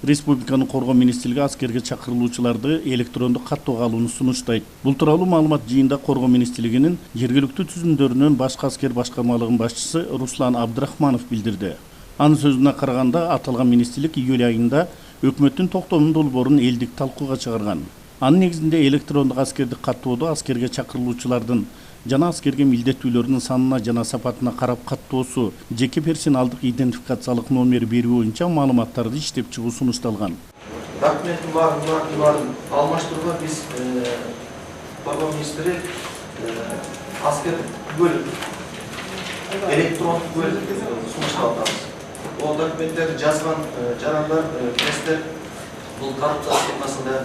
Республиканын Коргоо министрлиги аскерге чакырылуучуларды электрондук каттоого алууну сунуштайт. Бул тууралуу маалымат жыйында Коргоо министрлигинин жергиликтүү түзүмдөрүнүн башкы аскер башкармалыгынын башчысы Руслан Абдрахманов билдирди. Анын сөзүнө караганда, аталган министрлик июль айында өкмөттүн токтомун долбоорун элдик талкууга чыгарган. Анын негизинде электрондук аскердик каттоодо аскерге чакырылуучулардын жана аскерге милдеттүүлөрүнүн санына жана сапатына карап каттоосу, жеке персоналдык идентификациялык номер берүү боюнча маалыматтарды иштеп чыгуу сунушталган. Документтин баарын алмаштырууга биз Коргоо министри аскер бөлүп, электрондук бөлүп сунуштап атабыз. Ол документтерди жазган жарандар, пресстер бул коррупция схемасында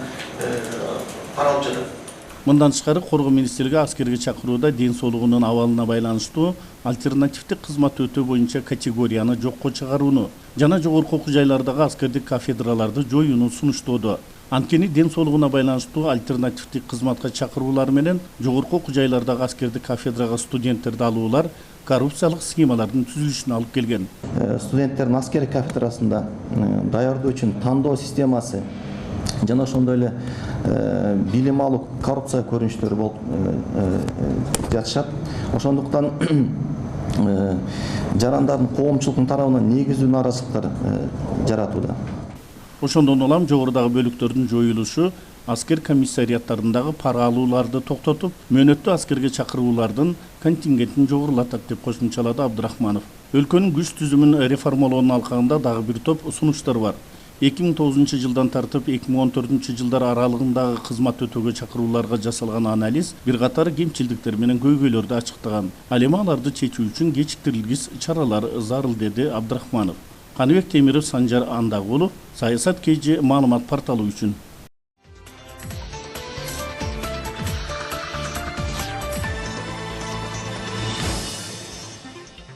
каралып жатат. Мындан тышкары Коргоо министрлиги аскерге чакырууда ден соолугунун абалына байланыштуу альтернативдик кызмат өтөө боюнча категорияны жокко чыгарууну жана жогорку окуу жайлардагы аскердик кафедраларды жоюуну сунуштоодо. Анткени ден соолугуна байланыштуу альтернативдик кызматка чакыруулар менен жогорку окуу жайлардагы аскердик кафедрага студенттерди алуулар коррупциялык схемалардын түзүлүшүнө алып келген. Студенттердин аскердик кафедрасында даярдоо үчүн тандоо системасы жана ошондой эле билим алуу коррупция көрүнүштөрү болуп жатышат. Ошондуктан жарандардын коомчулуктун тарабынан негиздүү нааразычылыктар жаратууда. Ошондон улам жогорудагы бөлүктөрдүн жоюлушу аскер комиссариаттарындагы пара алууларды токтотуп, мөөнөттүү аскерге чакыруулардын контингентин жогорулатат деп кошумчалады Абдрахманов. Өлкөнүн күч түзүмүн реформалоонун алкагында дагы бир топ сунуштар бар. 2009 жылдан тартып 2014 жылдар аралыгындагы кызмат өтөөгө чакырууларга жасалган анализ бир катар кемчилдиктер менен көйгөйлөрдү ачыктаган. Ал эми аларды чечүү үчүн кечиктирилгис чаралар зарыл, деди Абдрахманов. Каныбек Темиров, Санжар Андагулов, Саясат KG маалымат порталы үчүн.